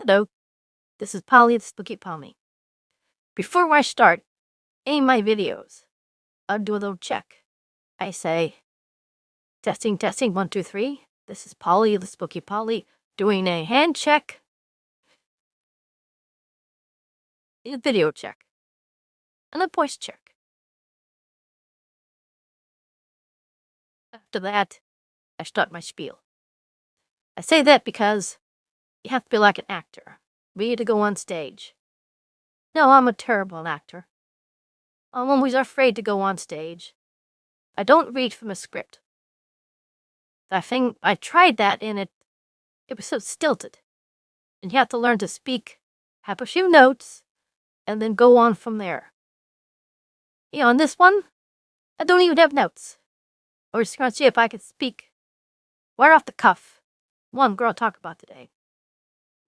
Hello, this is Polly the Spooky Palmy. Before I start any of my videos, I'll do a little check. I say, testing, 1, 2, 3. This is Polly the Spooky Polly doing a hand check, a video check, and a voice check. After that, I start my spiel. I say that because you have to be like an actor, ready to go on stage. No, I'm a terrible actor. I'm always afraid to go on stage. I don't read from a script. I tried that and it was so stilted. And you have to learn to speak, have a few notes, and then go on from there. On this one, I don't even have notes. We're just going to see if I can speak right off the cuff. One girl I'll talk about today.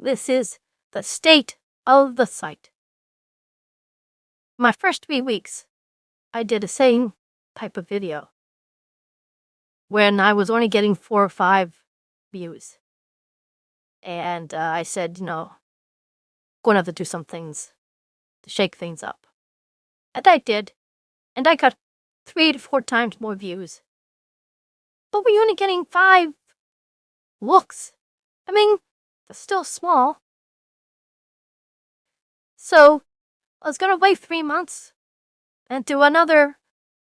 This is the state of the site. My first 3 weeks, I did the same type of video when I was only getting 4 or 5 views. And I said, going to have to do some things to shake things up. And I did. And I got 3 to 4 times more views. But we're only getting 5 looks. I mean, they're still small. So I was going to wait 3 months and do another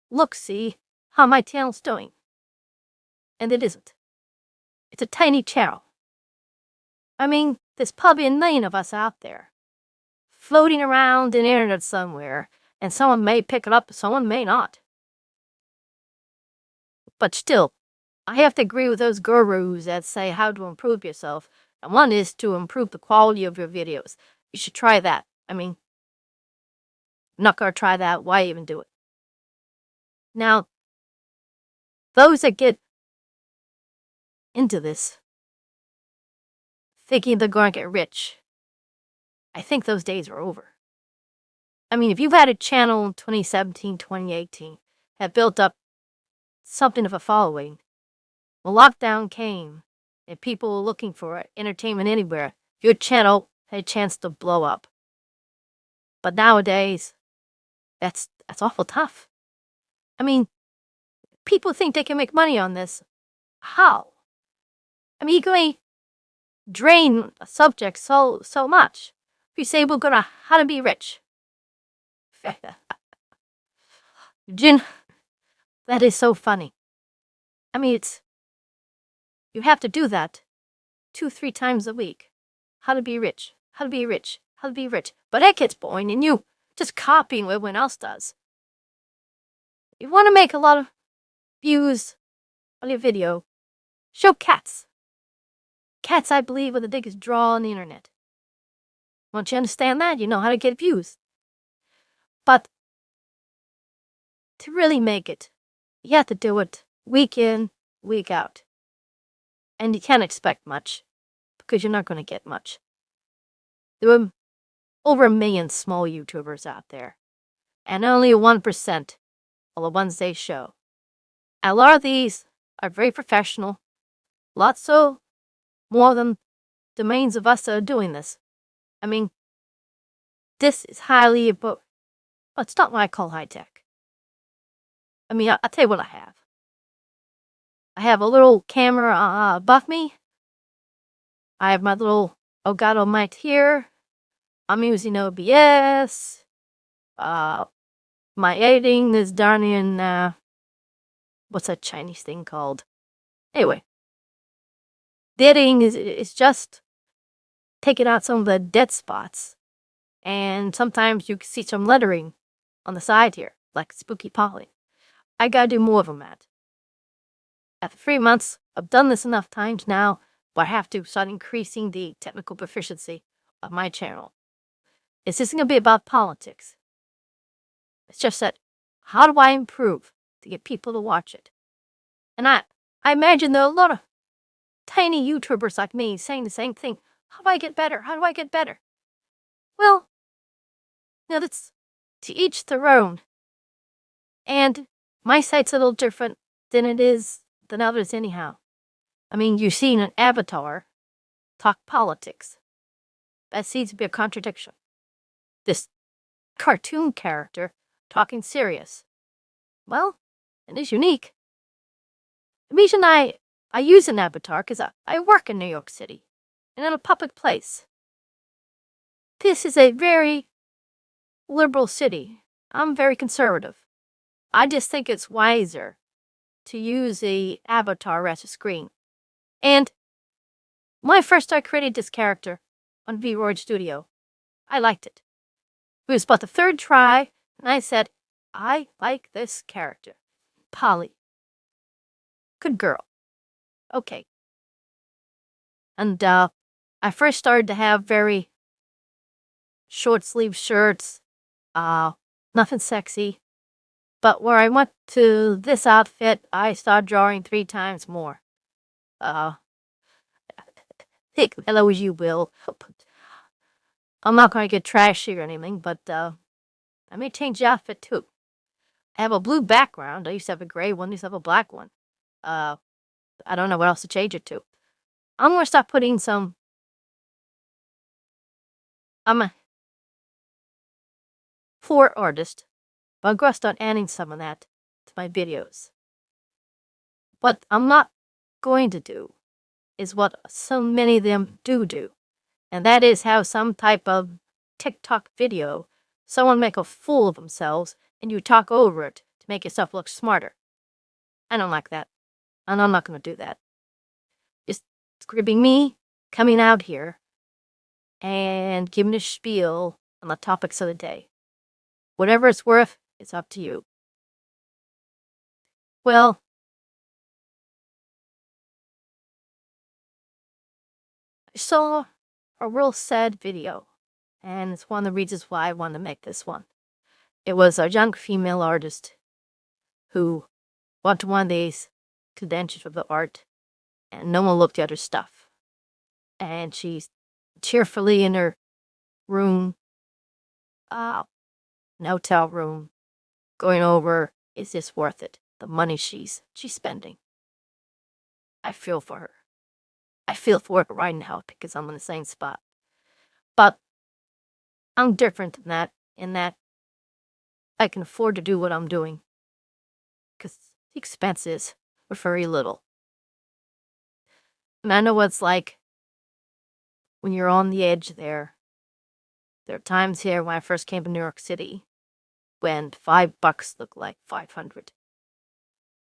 look-see how my channel's doing. And it isn't. It's a tiny channel. I mean, there's probably a million of us out there floating around in the internet somewhere, and someone may pick it up, someone may not. But still, I have to agree with those gurus that say how to improve yourself, and one is to improve the quality of your videos. You should try that. I mean, I'm not going to try that. Why even do it? Now, those that get into this, thinking they're going to get rich, I think those days are over. I mean, if you've had a channel in 2017, 2018, have built up something of a following, when lockdown came and people were looking for entertainment anywhere, your channel had a chance to blow up. But nowadays, that's awful tough. I mean, people think they can make money on this. How? I mean, you can drain a subject so much. If you say we're gonna how to be rich. Eugene, that is so funny. I mean, you have to do that 2, 3 times a week. How to be rich, how to be rich, how to be rich. But that gets boring and you just copying what everyone else does. You want to make a lot of views on your video, show cats. Cats, I believe, are the biggest draw on the internet. Once you understand that, you know how to get views. But to really make it, you have to do it week in, week out. And you can't expect much, because you're not going to get much. There are over 1 million small YouTubers out there, and only 1% are the ones they show. And a lot of these are very professional, lots so more than the millions of us that are doing this. I mean, this is highly, but it's not what I call high-tech. I mean, I'll tell you what I have. I have a little camera above me. I have my little Elgato mic here. I'm using OBS. My editing is done in, what's that Chinese thing called? Anyway, the editing is just taking out some of the dead spots. And sometimes you can see some lettering on the side here, like Spooky Polly. I gotta do more of them, Matt. After 3 months, I've done this enough times now, but I have to start increasing the technical proficiency of my channel. This isn't gonna be about politics. It's just that, how do I improve to get people to watch it? And I imagine there are a lot of tiny YouTubers like me saying the same thing. How do I get better? How do I get better? Well, that's to each their own. And my site's a little different than it is than others anyhow. I mean, you've seen an avatar talk politics. That seems to be a contradiction. This cartoon character talking serious. Well, it is unique. The reason I use an avatar because I work in New York City and in a public place. This is a very liberal city. I'm very conservative. I just think it's wiser to use the avatar as a screen. And when I first started creating this character on V-Roid Studio, I liked it. It was about the third try, and I said, I like this character. Polly. Good girl. Okay. And I first started to have very short sleeve shirts, nothing sexy. But where I went to this outfit, I started drawing 3 times more. Take hello as you will. I'm not going to get trashy or anything, but I may change the outfit too. I have a blue background. I used to have a gray one. I used to have a black one. I don't know what else to change it to. I'm going to start putting some... I'm a floor artist, but I'm going to start adding some of that to my videos. What I'm not going to do is what so many of them do, and that is have some type of TikTok video, someone make a fool of themselves, and you talk over it to make yourself look smarter. I don't like that, and I'm not going to do that. Just scribbing me coming out here and giving a spiel on the topics of the day. Whatever it's worth, it's up to you. Well, I saw a real sad video, and it's one of the reasons why I wanted to make this one. It was a young female artist who went to one of these conventions of the art, and no one looked at her stuff. And she's cheerfully in her room, an hotel room, going over, is this worth it? The money she's spending. I feel for her. I feel for her right now because I'm in the same spot. But I'm different than that, in that I can afford to do what I'm doing because the expenses are very little. And I know what it's like when you're on the edge there. There are times here when I first came to New York City when $5 looked like 500.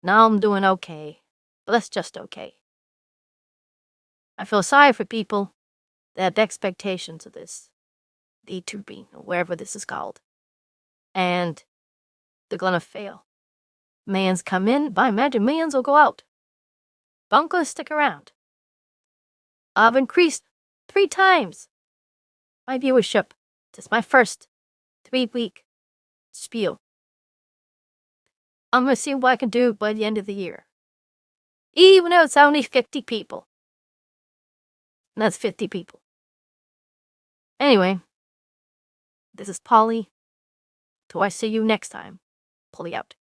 Now I'm doing okay, but that's just okay. I feel sorry for people that have expectations of this, the E2B, or wherever this is called, and they're gonna fail. Millions come in, but I imagine millions will go out. But I'm gonna stick around. I've increased 3 times my viewership. This is my first 3-week spiel. I'm gonna see what I can do by the end of the year. Even though it's only 50 people. And that's 50 people. Anyway, this is Polly. Till I see you next time. Polly out.